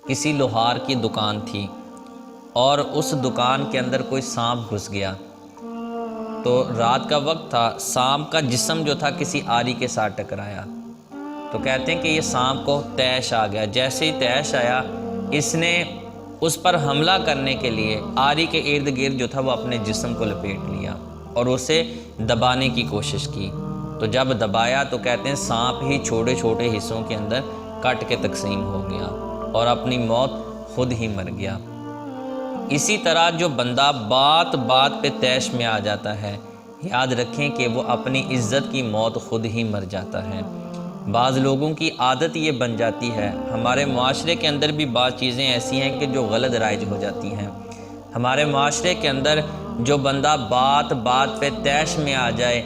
کسی لوہار کی دکان تھی اور اس دکان کے اندر کوئی سانپ گھس گیا۔ تو رات کا وقت تھا، سانپ کا جسم جو تھا کسی آری کے ساتھ ٹکرایا۔ تو کہتے ہیں کہ یہ سانپ کو طیش آ گیا۔ جیسے ہی طیش آیا، اس نے اس پر حملہ کرنے کے لیے آری کے ارد گرد جو تھا وہ اپنے جسم کو لپیٹ لیا اور اسے دبانے کی کوشش کی۔ تو جب دبایا تو کہتے ہیں سانپ ہی چھوٹے چھوٹے حصوں کے اندر کٹ کے تقسیم ہو گیا اور اپنی موت خود ہی مر گیا۔ اسی طرح جو بندہ بات بات پہ طیش میں آ جاتا ہے، یاد رکھیں کہ وہ اپنی عزت کی موت خود ہی مر جاتا ہے۔ بعض لوگوں کی عادت یہ بن جاتی ہے، ہمارے معاشرے کے اندر بھی بعض چیزیں ایسی ہیں کہ جو غلط رائج ہو جاتی ہیں۔ ہمارے معاشرے کے اندر جو بندہ بات بات پہ طیش میں آ جائے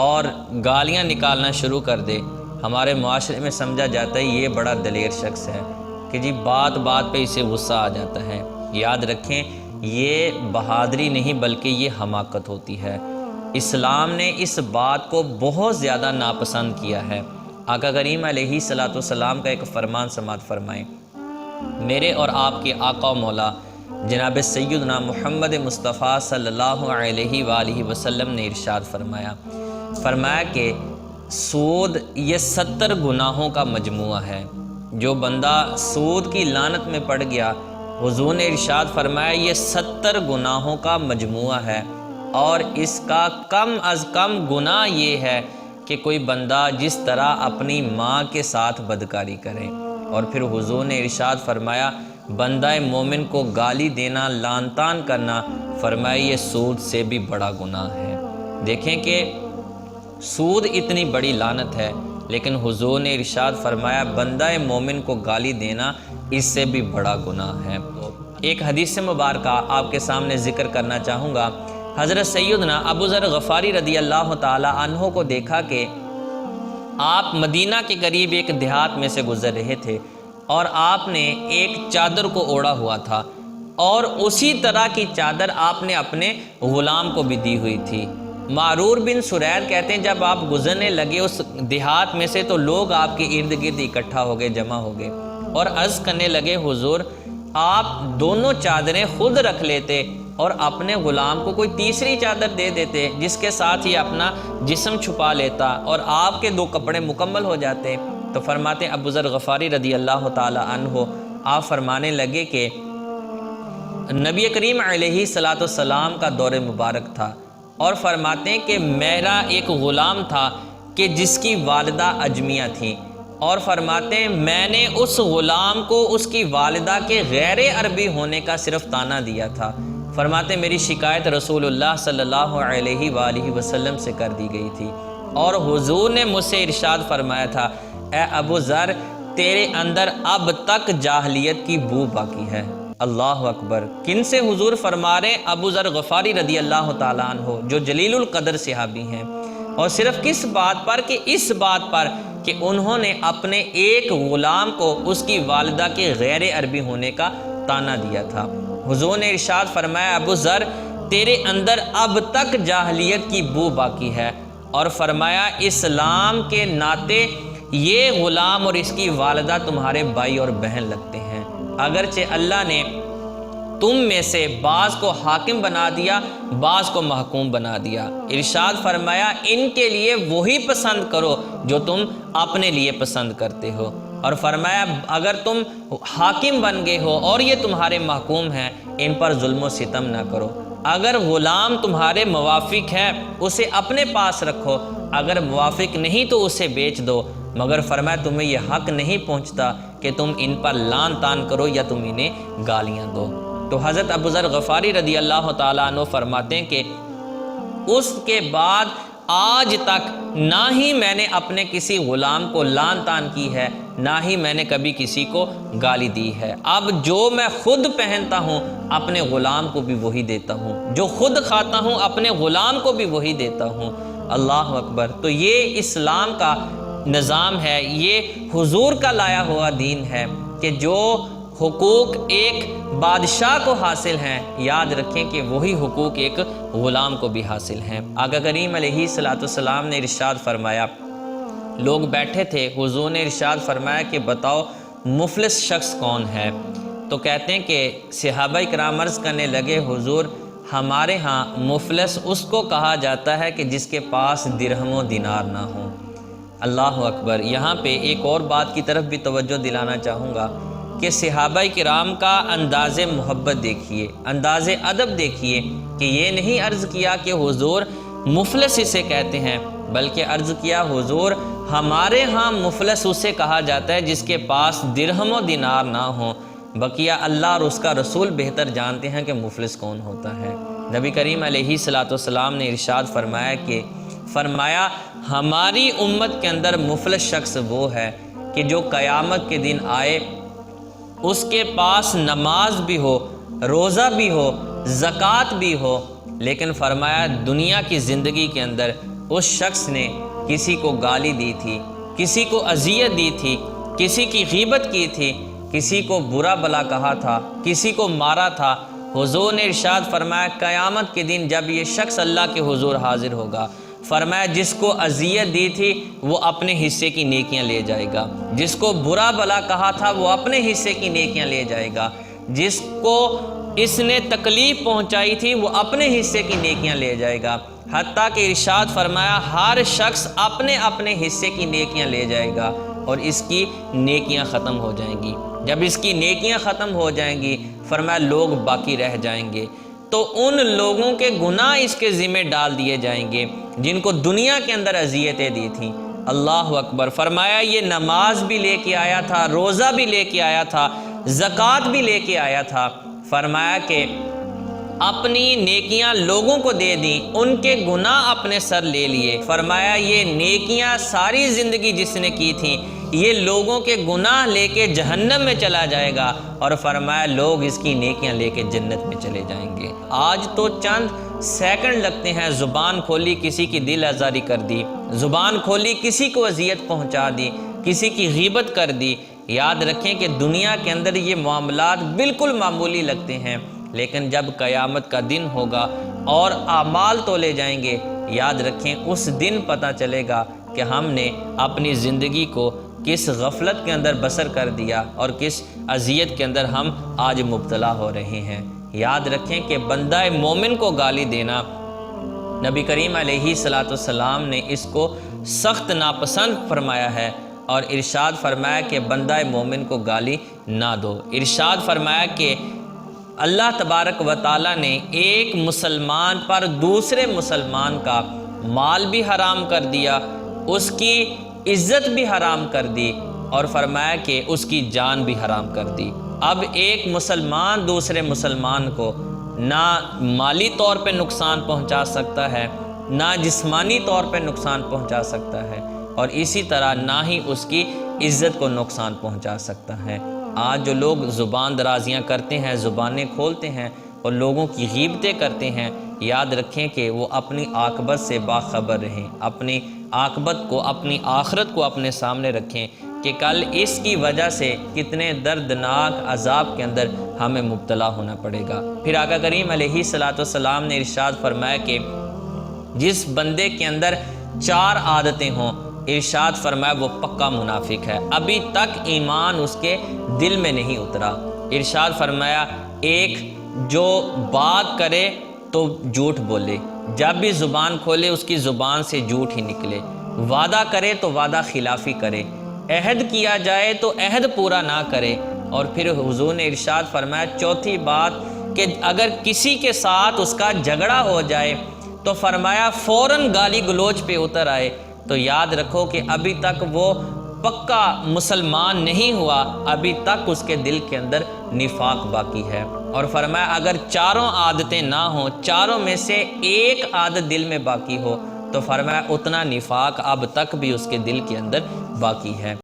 اور گالیاں نکالنا شروع کر دے، ہمارے معاشرے میں سمجھا جاتا ہے یہ بڑا دلیر شخص ہے کہ جی بات بات پہ اسے غصہ آ جاتا ہے۔ یاد رکھیں یہ بہادری نہیں بلکہ یہ حماقت ہوتی ہے۔ اسلام نے اس بات کو بہت زیادہ ناپسند کیا ہے۔ آقا کریم علیہ السلام کا ایک فرمان سماعت فرمائیں۔ میرے اور آپ کے آقا و مولا جناب سیدنا محمد مصطفیٰ صلی اللہ علیہ وآلہ وسلم نے ارشاد فرمایا کہ سود یہ 70 گناہوں کا مجموعہ ہے۔ جو بندہ سود کی لعنت میں پڑ گیا، حضور نے ارشاد فرمایا یہ 70 گناہوں کا مجموعہ ہے، اور اس کا کم از کم گناہ یہ ہے کہ کوئی بندہ جس طرح اپنی ماں کے ساتھ بدکاری کرے۔ اور پھر حضور نے ارشاد فرمایا بندہ مومن کو گالی دینا، لعن طعن کرنا، فرمایا یہ سود سے بھی بڑا گناہ ہے۔ دیکھیں کہ سود اتنی بڑی لعنت ہے، لیکن حضور نے ارشاد فرمایا بندہ مومن کو گالی دینا اس سے بھی بڑا گناہ ہے۔ ایک حدیث مبارکہ آپ کے سامنے ذکر کرنا چاہوں گا۔ حضرت سیدنا ابو ذر غفاری رضی اللہ تعالی عنہ کو دیکھا کہ آپ مدینہ کے قریب ایک دیہات میں سے گزر رہے تھے اور آپ نے ایک چادر کو اوڑھا ہوا تھا، اور اسی طرح کی چادر آپ نے اپنے غلام کو بھی دی ہوئی تھی۔ معرور بن سرید کہتے ہیں جب آپ گزرنے لگے اس دیہات میں سے تو لوگ آپ کے ارد گرد اکٹھا ہو گئے، جمع ہو گئے، اور عرض کرنے لگے حضور آپ دونوں چادریں خود رکھ لیتے اور اپنے غلام کو کوئی تیسری چادر دے دیتے جس کے ساتھ ہی اپنا جسم چھپا لیتا اور آپ کے 2 کپڑے مکمل ہو جاتے۔ تو فرماتے ہیں ابو ذر غفاری رضی اللہ تعالی عنہ، آپ فرمانے لگے کہ نبی کریم علیہ السلام کا دور مبارک تھا، اور فرماتے ہیں کہ میرا ایک غلام تھا کہ جس کی والدہ اجمیہ تھی، اور فرماتے ہیں میں نے اس غلام کو اس کی والدہ کے غیر عربی ہونے کا صرف طعنہ دیا تھا۔ فرماتے ہیں میری شکایت رسول اللہ صلی اللہ علیہ وآلہ وسلم سے کر دی گئی تھی، اور حضور نے مجھ سے ارشاد فرمایا تھا اے ابو ذر تیرے اندر اب تک جاہلیت کی بو باقی ہے۔ اللہ اکبر! کن سے حضور فرما رہے؟ ابو ذر غفاری رضی اللہ تعالیٰ عنہ جو جلیل القدر صحابی ہیں، اور صرف کس بات پر کہ اس بات پر کہ انہوں نے اپنے ایک غلام کو اس کی والدہ کے غیر عربی ہونے کا طعنہ دیا تھا۔ حضور نے ارشاد فرمایا ابو ذر تیرے اندر اب تک جاہلیت کی بو باقی ہے، اور فرمایا اسلام کے ناطے یہ غلام اور اس کی والدہ تمہارے بھائی اور بہن لگتے ہیں، اگرچہ اللہ نے تم میں سے بعض کو حاکم بنا دیا، بعض کو محکوم بنا دیا۔ ارشاد فرمایا ان کے لیے وہی پسند کرو جو تم اپنے لیے پسند کرتے ہو، اور فرمایا اگر تم حاکم بن گئے ہو اور یہ تمہارے محکوم ہیں ان پر ظلم و ستم نہ کرو۔ اگر غلام تمہارے موافق ہے اسے اپنے پاس رکھو، اگر موافق نہیں تو اسے بیچ دو، مگر فرمایا تمہیں یہ حق نہیں پہنچتا کہ تم ان پر لعن طعن کرو یا تم انہیں گالیاں دو۔ تو حضرت ابو ذر غفاری رضی اللہ تعالیٰ عنہ فرماتے ہیں کہ اس کے بعد آج تک نہ ہی میں نے اپنے کسی غلام کو لعن طعن کی ہے، نہ ہی میں نے کبھی کسی کو گالی دی ہے۔ اب جو میں خود پہنتا ہوں اپنے غلام کو بھی وہی دیتا ہوں، جو خود کھاتا ہوں اپنے غلام کو بھی وہی دیتا ہوں۔ اللہ اکبر! تو یہ اسلام کا نظام ہے، یہ حضور کا لایا ہوا دین ہے کہ جو حقوق ایک بادشاہ کو حاصل ہیں، یاد رکھیں کہ وہی حقوق ایک غلام کو بھی حاصل ہیں۔ آقا کریم علیہ السلام نے ارشاد فرمایا، لوگ بیٹھے تھے، حضور نے ارشاد فرمایا کہ بتاؤ مفلس شخص کون ہے؟ تو کہتے ہیں کہ صحابہ کرام عرض کرنے لگے حضور ہمارے ہاں مفلس اس کو کہا جاتا ہے کہ جس کے پاس درہم و دینار نہ ہوں۔ اللہ اکبر۔ یہاں پہ ایک اور بات کی طرف بھی توجہ دلانا چاہوں گا کہ صحابہ کرام کا انداز محبت دیکھیے، انداز ادب دیکھیے کہ یہ نہیں عرض کیا کہ حضور مفلس اسے کہتے ہیں، بلکہ عرض کیا حضور ہمارے ہاں مفلس اسے کہا جاتا ہے جس کے پاس درہم و دینار نہ ہوں، بقیہ اللہ اور اس کا رسول بہتر جانتے ہیں کہ مفلس کون ہوتا ہے۔ نبی کریم علیہ السلام نے ارشاد فرمایا ہماری امت کے اندر مفلس شخص وہ ہے کہ جو قیامت کے دن آئے، اس کے پاس نماز بھی ہو، روزہ بھی ہو، زکوٰۃ بھی ہو، لیکن فرمایا دنیا کی زندگی کے اندر اس شخص نے کسی کو گالی دی تھی، کسی کو اذیت دی تھی، کسی کی غیبت کی تھی، کسی کو برا بلا کہا تھا، کسی کو مارا تھا۔ حضور نے ارشاد فرمایا قیامت کے دن جب یہ شخص اللہ کے حضور حاضر ہوگا، فرمایا جس کو اذیت دی تھی وہ اپنے حصے کی نیکیاں لے جائے گا، جس کو برا بلا کہا تھا وہ اپنے حصے کی نیکیاں لے جائے گا، جس کو اس نے تکلیف پہنچائی تھی وہ اپنے حصے کی نیکیاں لے جائے گا، حتیٰ کہ ارشاد فرمایا ہر شخص اپنے اپنے حصے کی نیکیاں لے جائے گا اور اس کی نیکیاں ختم ہو جائیں گی۔ جب اس کی نیکیاں ختم ہو جائیں گی فرمایا لوگ باقی رہ جائیں گے، تو ان لوگوں کے گناہ اس کے ذمہ ڈال دیے جائیں گے جن کو دنیا کے اندر اذیتیں دی تھیں۔ اللہ اکبر۔ فرمایا یہ نماز بھی لے کے آیا تھا، روزہ بھی لے کے آیا تھا، زکوٰۃ بھی لے کے آیا تھا، فرمایا کہ اپنی نیکیاں لوگوں کو دے دیں، ان کے گناہ اپنے سر لے لیے، فرمایا یہ نیکیاں ساری زندگی جس نے کی تھیں یہ لوگوں کے گناہ لے کے جہنم میں چلا جائے گا، اور فرمایا لوگ اس کی نیکیاں لے کے جنت میں چلے جائیں گے۔ آج تو چند سیکنڈ لگتے ہیں، زبان کھولی کسی کی دل آزاری کر دی، زبان کھولی کسی کو اذیت پہنچا دی، کسی کی غیبت کر دی۔ یاد رکھیں کہ دنیا کے اندر یہ معاملات بالکل معمولی لگتے ہیں، لیکن جب قیامت کا دن ہوگا اور اعمال تولے جائیں گے، یاد رکھیں اس دن پتہ چلے گا کہ ہم نے اپنی زندگی کو کس غفلت کے اندر بسر کر دیا اور کس اذیت کے اندر ہم آج مبتلا ہو رہے ہیں۔ یاد رکھیں کہ بندہ مومن کو گالی دینا، نبی کریم علیہ السلام نے اس کو سخت ناپسند فرمایا ہے، اور ارشاد فرمایا کہ بندہ مومن کو گالی نہ دو۔ ارشاد فرمایا کہ اللہ تبارک و تعالیٰ نے ایک مسلمان پر دوسرے مسلمان کا مال بھی حرام کر دیا، اس کی عزت بھی حرام کر دی، اور فرمایا کہ اس کی جان بھی حرام کر دی۔ اب ایک مسلمان دوسرے مسلمان کو نہ مالی طور پہ نقصان پہنچا سکتا ہے، نہ جسمانی طور پہ نقصان پہنچا سکتا ہے، اور اسی طرح نہ ہی اس کی عزت کو نقصان پہنچا سکتا ہے۔ آج جو لوگ زبان درازیاں کرتے ہیں، زبانیں کھولتے ہیں اور لوگوں کی غیبتیں کرتے ہیں، یاد رکھیں کہ وہ اپنی عاقبت سے باخبر رہیں، اپنی عاقبت کو، اپنی آخرت کو اپنے سامنے رکھیں کہ کل اس کی وجہ سے کتنے دردناک عذاب کے اندر ہمیں مبتلا ہونا پڑے گا۔ پھر آقا کریم علیہ السلام نے ارشاد فرمایا کہ جس بندے کے اندر 4 عادتیں ہوں، ارشاد فرمایا وہ پکا منافق ہے، ابھی تک ایمان اس کے دل میں نہیں اترا۔ ارشاد فرمایا ایک جو بات کرے تو جھوٹ بولے، جب بھی زبان کھولے اس کی زبان سے جھوٹ ہی نکلے، وعدہ کرے تو وعدہ خلافی کرے، عہد کیا جائے تو عہد پورا نہ کرے، اور پھر حضور نے ارشاد فرمایا چوتھی بات کہ اگر کسی کے ساتھ اس کا جھگڑا ہو جائے تو فرمایا فوراً گالی گلوچ پہ اتر آئے۔ تو یاد رکھو کہ ابھی تک وہ پکا مسلمان نہیں ہوا، ابھی تک اس کے دل کے اندر نفاق باقی ہے۔ اور فرمایا اگر 4 عادتیں نہ ہوں، 4 میں سے ایک عادت دل میں باقی ہو، تو فرمایا اتنا نفاق اب تک بھی اس کے دل کے اندر باقی ہے۔